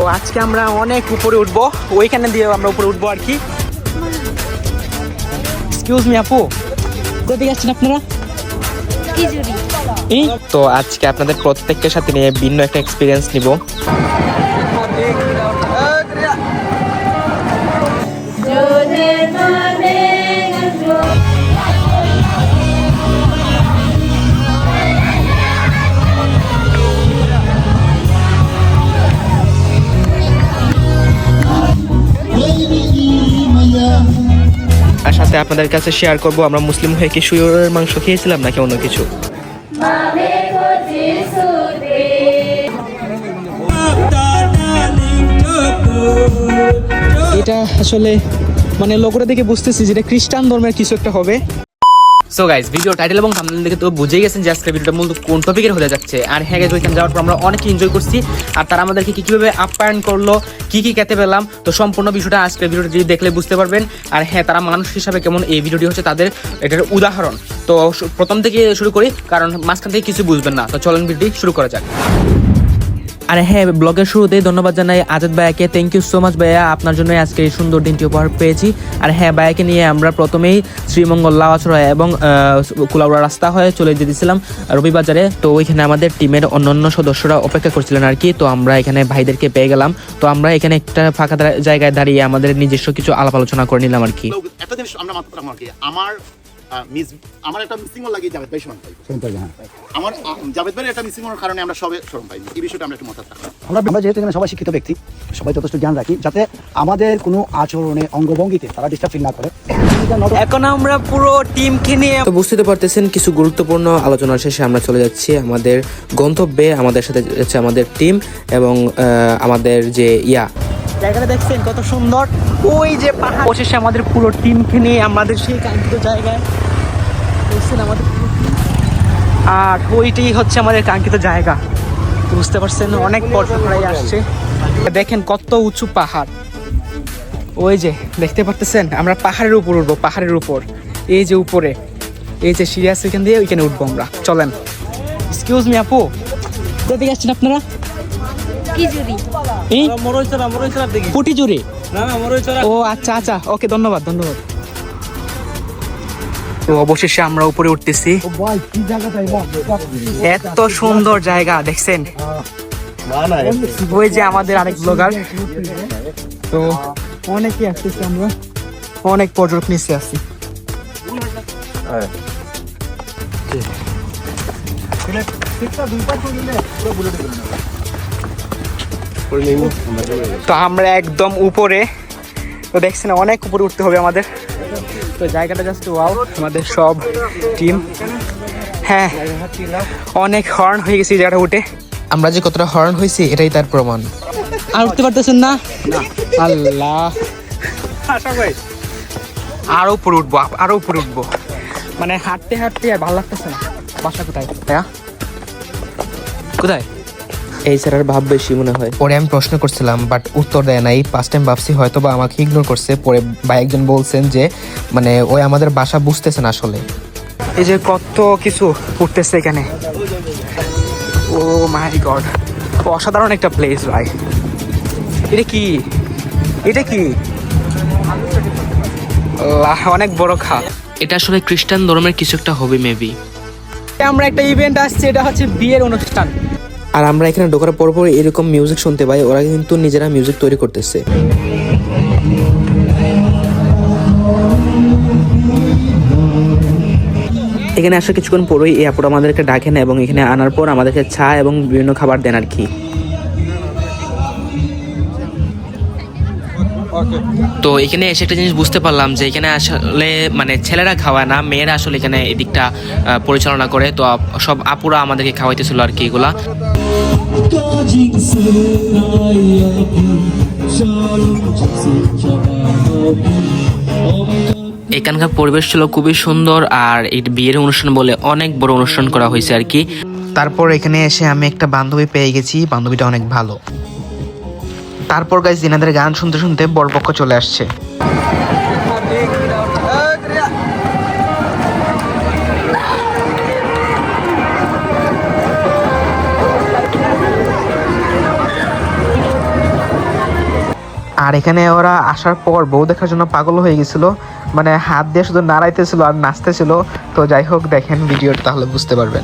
তো আজকে আমরা অনেক উপরে উঠবো, ওইখানে দিয়ে আমরা উপরে উঠবো আর কি। এক্সকিউজ মি আপু, কোথায় যাচ্ছেন আপনারা? তো আজকে আপনাদের প্রত্যেকের সাথে নিয়ে ভিন্ন একটা এক্সপিরিয়েন্স নিব। আর সাথে আপনাদের কাছে শেয়ার করব আমরা মুসলিম হয়ে কি শুয়োরের মাংস খেয়েছিলাম নাকি অন্য কিছু। এটা আসলে মানে লোগোটা দেখে বুঝতেছি যেটা খ্রিস্টান ধর্মের কিছু একটা হবে। সো গাইস, ভিডিও টাইটেল এবং থাম্বনেল দেখে তো বুঝেই গেছেন যে আজকে ভিডিওটা মূলত কোন টপিকের হতে যাচ্ছে। আর হ্যাঁ গাইস, ওইখানে যাওয়ার পর আমরা অনেক এনজয় করছি, আর তারা আমাদেরকে কিভাবে আপ্যায়ন করলো, কি খেতে পেলাম, তো সম্পূর্ণ বিষয়টা আজকে ভিডিওটা যদি দেখলে বুঝতে পারবেন। আর হ্যাঁ, তারা মানুষ হিসাবে কেমন, এই ভিডিওটি হচ্ছে তাদের এটার উদাহরণ। তো প্রথম থেকে শুরু করি, কারণ মাঝখান থেকে কিছু বুঝবেন না। তো চলেন ভিডিওটি শুরু করা যাক। আর হ্যাঁ, ব্লগের শুরুতেই ধন্যবাদ জানাই আজাদ ভাইয়াকে। থ্যাংক ইউ সো মাচ ভাইয়া, আপনার জন্য আজকে এই সুন্দর দিনটি উপহার পেয়েছি। আর হ্যাঁ, ভাইয়াকে নিয়ে আমরা প্রথমেই শ্রীমঙ্গল লাওয়াছড়া এবং কুলাউড়া রাস্তা হয়ে চলে যেতেছিলাম রবিবাজারে। তো ওইখানে আমাদের টিমের অন্যান্য সদস্যরা অপেক্ষা করছিলেন আর কি। তো আমরা এখানে ভাইদেরকে পেয়ে গেলাম। তো আমরা এখানে একটা ফাঁকা জায়গায় দাঁড়িয়ে আমাদের নিজস্ব কিছু আলাপ আলোচনা করে নিলাম আর কি। একটা জিনিস আমরা মাত্র আমার একটা মিসিং লাগে জাভেদ ভাই শোন পাই, হ্যাঁ আমার জাভেদ ভাইয়ের একটা মিসিং হওয়ার কারণে আমরা সবে শরম পাই। এই বিষয়টা আমরা একটু মাথায় রাখবো। আমরা যেহেতু এখানে সবাই শিক্ষিত ব্যক্তি, সবাই যথেষ্ট জ্ঞান রাখি যাতে আমাদের কোনো আচরণে অঙ্গভঙ্গিতে তারা ডিস্টার্ব ফিল না করে। এখন আমরা পুরো টিমকে নিয়ে, তো বুঝতে পারতেছেন কিছু গুরুত্বপূর্ণ আলোচনা শেষে আমরা চলে যাচ্ছি আমাদের গন্তব্যে। আমাদের সাথে যাচ্ছে আমাদের টিম এবং আমাদের যে জায়গাটা দেখছেন কত সুন্দর, ওই যে পাহাড়। অবশেষে আমাদের পুরো টিমকে নিয়ে আমাদের সেই কাঙ্ক্ষিত জায়গায় দেখছেন আমাদের, আর ওইটাই হচ্ছে আমাদের কাঙ্ক্ষিত জায়গা। বুঝতে পারছেন, অনেক পর্যটকরাই আসছে। দেখেন কত উঁচু পাহাড়, ওই যে দেখতে পারতেছেন। আমরা পাহাড়ের উপর উঠবো, পাহাড়ের উপর, এই যে উপরে এই যে সিরিয়াস, ওইখান দিয়ে ওইখানে উঠবো আমরা। চলেন। এক্সকিউজ মি আপু, কোথায় আসছেন আপনারা? ও আচ্ছা আচ্ছা, ওকে, ধন্যবাদ ধন্যবাদ। তো অবশেষে আমরা উপরে উঠতেছি। এত সুন্দর জায়গা দেখছেন, ওই যে আমাদের আরেক ব্লগার। তো অনেকেই আসতেছি, আমরা অনেক পর্যটক নিচে আছি। তো আমরা একদম উপরে, তো দেখছেন অনেক উপরে উঠতে হবে আমাদের। তো জায়গাটা জাস্ট ওয়াও, আমাদের সব টিম। হ্যাঁ, অনেক হর্ন হয়ে গেছে জায়গাটা উঠে। আমরা যে কতটা হর্ন হয়েছি এটাই তার প্রমাণ। আর উঠতে পারতেছেন না? আল্লাহ, আরো উপরে উঠবো, আরো উপরে উঠবো। মানে হাঁটতে হাঁটতে আর ভালো লাগতেছে না। বাসা কোথায়? কোথায়? এই স্যারের ভাব বেশি মনে হয়। পরে আমি প্রশ্ন করছিলাম বাট উত্তর দেয় নাই। ফার্স্ট টাইম ভাবছি হয়তো বা আমাকে ইগনোর করছে। পরে ভাই একজন বলছেন যে মানে ওই আমাদের বাসা বুঝতেছেন আসলে। এই যে কত কিছু উঠতেছে এখানে, ও মাই গড, অসাধারণ একটা প্লেস ভাই। এটা কি, এটা কি অনেক বড় খাল। এটা আসলে খ্রিস্টান ধর্মের কিছু একটা হবে মেবি। আমরা একটা ইভেন্ট আসছে, এটা হচ্ছে বিয়ের অনুষ্ঠান। আর আমরা এখানে ঢোকার পর এরকম মিউজিক শুনতে পাই। ওরা কিন্তু নিজেরা মিউজিক তৈরি করতেছে। এখানে আসলে কিছুক্ষণ পরেই এই আপুরা আমাদেরকে ডাকেন এবং এখানে আনার পর আমাদেরকে চা এবং বিভিন্ন খাবার দেন আর কি। তো এখানে এসে একটা জিনিস বুঝতে পারলাম যে এখানে আসলে মানে ছেলেরা খাওয়ায় না, মেয়েরা আসলে এখানে এদিকটা পরিচালনা করে। তো সব আপুরা আমাদেরকে খাওয়াইতেছিল আর কি এগুলা। এখানকার পরিবেশ ছিল খুবই সুন্দর, আর এই বিয়ের অনুষ্ঠান বলে অনেক বড় অনুষ্ঠান করা হয়েছে আর কি। তারপর এখানে এসে আমি একটা বান্ধবী পেয়ে গেছি, বান্ধবীটা অনেক ভালো। তারপর গাইস এনাদের গান শুনতে শুনতে বরপক্ষ চলে আসছে। আর এখানে ওরা আসার পর বউ দেখার জন্য পাগল হয়ে গেছিল, মানে হাত দিয়ে শুধু নাড়াইতেছিল আর নাচতেছিল। তো যাই হোক, দেখেন ভিডিওটা তাহলে বুঝতে পারবেন।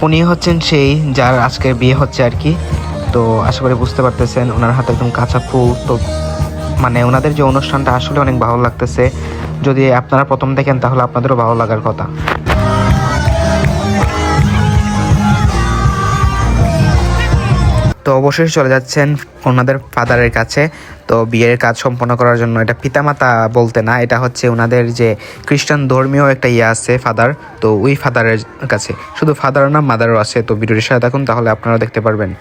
উনি হচ্ছেন সেই যার আজকের বিয়ে হচ্ছে আর কি। তো আশা করি বুঝতে পারতেছেন, ওনার হাতে একদম কাঁচা ফুল। তো মানে ওনাদের যে অনুষ্ঠানটা আসলে অনেক ভালো লাগতেছে। যদি আপনারা প্রথম দেখেন তাহলে আপনাদেরও ভালো লাগার কথা। তো অবশ্যই চলে যাচ্ছেন ওনাদের ফাদারের কাছে। তো বিয়ের কাজ সম্পন্ন করার জন্য, এটা পিতামাতা বলতে না, এটা হচ্ছে ওনাদের যে খ্রিস্টান ধর্মীয় একটা আছে ফাদার। তো ওই ফাদারের কাছে, শুধু ফাদার না মাদারও আছে। তো ভিডিওটির সাথে থাকুন, তাহলে আপনারা দেখতে পারবেন।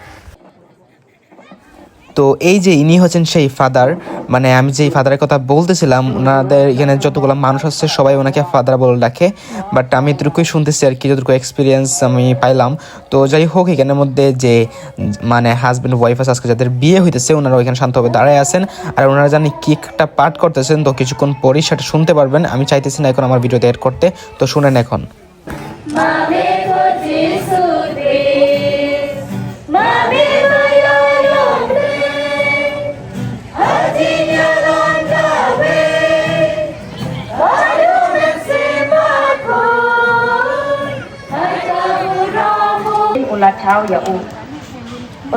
তো এই যে ইনি হচ্ছেন সেই ফাদার, মানে আমি যেই ফাদারের কথা বলতেছিলাম, ওনাদের এখানে যতগুলো মানুষ আছে সবাই ওনাকে ফাদার বলে ডাকে। বাট আমি এতটুকুই শুনতেছি আর কি, যতটুকু এক্সপিরিয়েন্স আমি পাইলাম। তো যাই হোক, এখানের মধ্যে যে মানে হাজব্যান্ড ওয়াইফ আছে আজকে যাদের বিয়ে হইতেছে, ওনারা ওইখানে শান্তভাবে দাঁড়ায় আছেন। আর ওনারা জানি কি একটা পাঠ করতেছেন। তো কিছুক্ষণ পরই সেটা শুনতে পারবেন। আমি চাইতেছি না এখন আমার ভিডিওতে এড করতে, তো শুনেন এখন।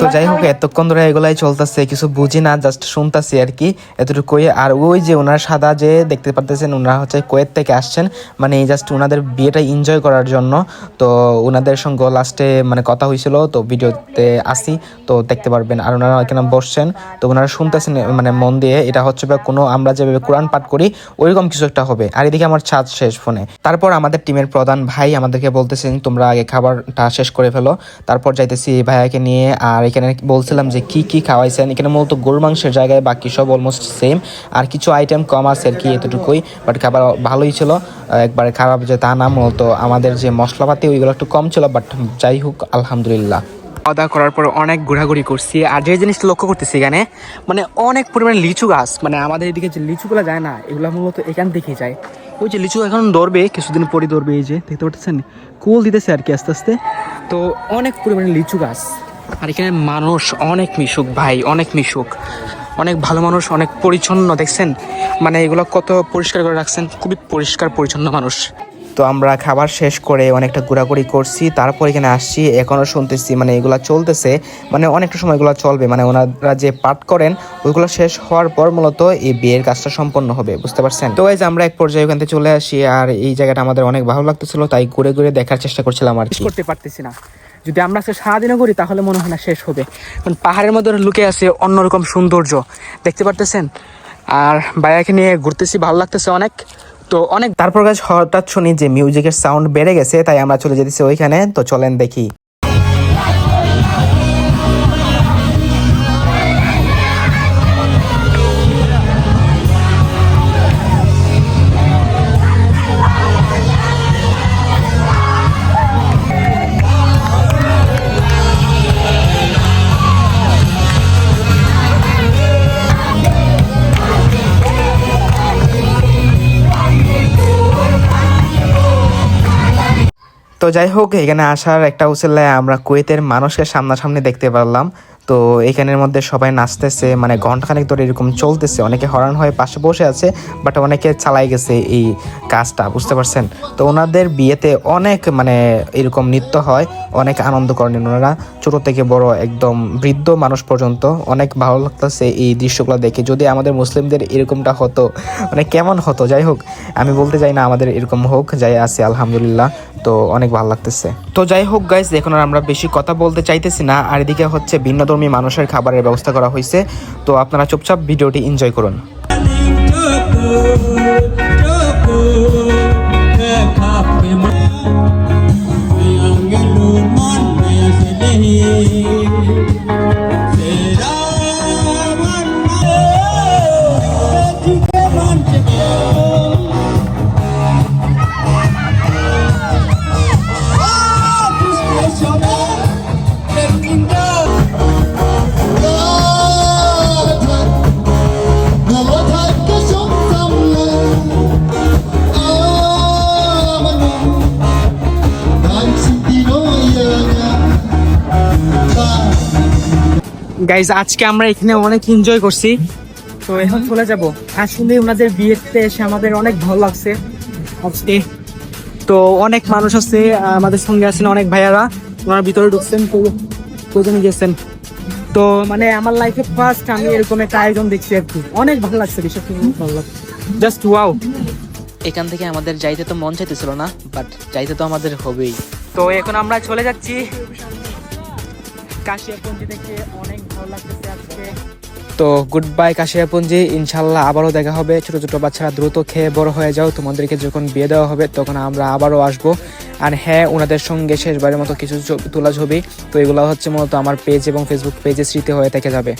তো যাই হোক, এতক্ষণ ধরে এগুলাই চলতেছে, কিছু বুঝি না, জাস্ট শুনতেছি আর কি, এতটুকুই। আর ওই যে ওনার সাদা যে দেখতে পারতেছেন, ওনারা হচ্ছে কুয়েত থেকে আসছেন, মানে জাস্ট ওনাদের বিয়েটা এনজয় করার জন্য। তো ওনাদের সঙ্গে লাস্টে মানে কথা হয়েছিল, তো ভিডিওতে আসি, তো দেখতে পারবেন। আর ওনারা এখানে বসছেন, তো ওনারা শুনতেছেন মানে মন দিয়ে। এটা হচ্ছে কোনো আমরা যেভাবে কোরআন পাঠ করি ওইরকম কিছু একটা হবে। আর এদিকে আমার চাঁদ শেষ ফোনে। তারপর আমাদের টিমের প্রধান ভাই আমাদেরকে বলতেছেন, তোমরা আগে খাবারটা শেষ করে ফেলো, তারপর যাইতেছি ভাইয়াকে নিয়ে। আর এখানে বলছিলাম যে কি কি খাওয়াইছেন। এখানে মূলত গরুর মাংসের জায়গায় বাকি সব অলমোস্ট সেম, আর কিছু আইটেম কম আছে আর কি, এতটুকুই। বাট খাবার ভালোই ছিল, একবারে খারাপ যে তা না। মূলত আমাদের যে মশলাপাতি ওইগুলো একটু কম ছিল, বাট যাই হোক আলহামদুলিল্লাহ। খাওয়া দাওয়া করার পর অনেক ঘোরাঘুরি করছি। আর যে জিনিসটা লক্ষ্য করতেছি এখানে, মানে অনেক পরিমাণে লিচু গাছ, মানে আমাদের এদিকে যে লিচুগুলো যায় না, এগুলো মূলত এখান থেকেই যায়। ওই যে লিচু এখন ধরবে, কিছুদিন পরই ধরবে, এই যে দেখতে পাচ্ছেন কুল দিতেছে আর কি আস্তে আস্তে। তো অনেক পরিমাণে লিচু গাছ। আর এখানে মানুষ অনেক মিশুক ভাই, অনেক মিশুক, অনেক ভালো মানুষ, অনেক পরিচ্ছন্ন। দেখছেন মানে এগুলো কত পরিষ্কার করে রাখছেন, খুবই পরিষ্কার পরিচ্ছন্ন মানুষ। তো আমরা খাবার শেষ করে অনেকটা ঘোরাঘুরি করছি, তারপর এখানে আসছি। এখনও শুনতেছি মানে এগুলা চলতেছে, মানে অনেকটা সময় এগুলো চলবে। মানে ওনারা যে পাঠ করেন ওইগুলো শেষ হওয়ার পর মূলত এই বিয়ের কাজটা সম্পন্ন হবে, বুঝতে পারছেন। তো এই যে আমরা এক পর্যায়ে ওখান থেকে চলে আসি। আর এই জায়গাটা আমাদের অনেক ভালো লাগতেছিল, তাই ঘুরে ঘুরে দেখার চেষ্টা করছিলাম। আর করতে পারতেছি না, যদি আমরা আজকে সারাদিনও করি তাহলে মনে হয় না শেষ হবে। কারণ পাহাড়ের মধ্যে লুকে আছে অন্যরকম সৌন্দর্য, দেখতে পারতেছেন। আর বাইরে নিয়ে ঘুরতেছি, ভালো লাগতেছে অনেক। তো অনেক তারপর গাছ হঠাৎ শুনি যে মিউজিকের সাউন্ড বেড়ে গেছে, তাই আমরা চলে যেতেছি ওইখানে। তো চলেন দেখি। তো যাই হোক, এখানে আসার একটা উসিলায় আমরা কুয়েতের মানুষকে সামনাসামনি দেখতে পারলাম। তো এখানের মধ্যে সবাই নাচতেছে, মানে ঘন্টাখানেক ধরে এরকম চলতেছে। অনেকে হরান হয়ে পাশে বসে আছে, বাট অনেকে চালাই গেছে এই কাজটা, বুঝতে পারছেন। তো ওনাদের বিয়েতে অনেক মানে এরকম নৃত্য হয়, অনেক আনন্দ করেন ওনারা, ছোট থেকে বড় একদম বৃদ্ধ মানুষ পর্যন্ত। অনেক ভালো লাগতেছে এই দৃশ্যগুলো দেখে। যদি আমাদের মুসলিমদের এরকমটা হতো মানে কেমন হতো। যাই হোক, আমি বলতে চাই না আমাদের এরকম হোক, যাই আছে আলহামদুলিল্লাহ। তো অনেক ভালো লাগতেছে। তো যাই হোক গাইস, এখন আর আমরা বেশি কথা বলতে চাইতেছি না। আর এদিকে হচ্ছে ভিন্নধর্মী মানুষের খাবারের ব্যবস্থা করা হয়েছে, তো আপনারা চুপচাপ ভিডিওটি এনজয় করুন। গাইজ আজকে আমরা এখানে অনেক এনজয় করছি, তো এখন চলে যাব। আসলে ওনাদের বিয়েতে এসে আমাদের অনেক ভালো লাগছে আজকে। তো অনেক মানুষ আছে আমাদের সঙ্গে, আছেন অনেক ভাইয়ারা, ওনার ভিতরে ঢুকছেন, তো কোথায় গেছেন। তো মানে আমার লাইফে ফার্স্ট আমি এরকম একটা আয়োজন দেখছি আর কি, অনেক ভালো লাগছে, বিষয় ভালো লাগছে, জাস্ট ওয়াও। এখান থেকে আমাদের যাইতে তো মন চাইতেছিল না, বাট যাইতে তো আমাদের হবেই। তো এখন আমরা চলে যাচ্ছি কাশিয়াপঞ্জি দেখে, অনেক ভালো লাগতেছে আজকে। তো গুড বাই কাশিয়াপঞ্জি, ইনশাল্লাহ আবারও দেখা হবে। ছোট ছোট বাচ্চারা দ্রুত খেয়ে বড় হয়ে যাও, তোমাদেরকে যখন বিয়ে দেওয়া হবে তখন আমরা আবারও আসবো। আর হ্যাঁ, ওনাদের সঙ্গে শেষবারের মতো কিছু তোলা ছবি, তো এগুলো হচ্ছে মূলত আমার পেজ এবং ফেসবুক পেজে স্মৃতি হয়ে থেকে যাবে।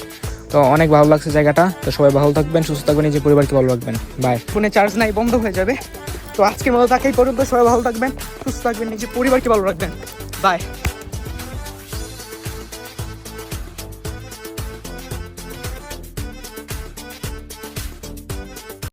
তো অনেক ভালো লাগছে জায়গাটা। তো সবাই ভালো থাকবেন, সুস্থ থাকবেন, নিজের পরিবারকে ভালো রাখবেন। বাই। ফোনে চার্জ নাই, বন্ধ হয়ে যাবে। তো আজকের মতো তাকেই পর্যন্ত, সবাই ভালো থাকবেন, সুস্থ থাকবেন, নিজের পরিবারকে ভালো রাখবেন। বাই।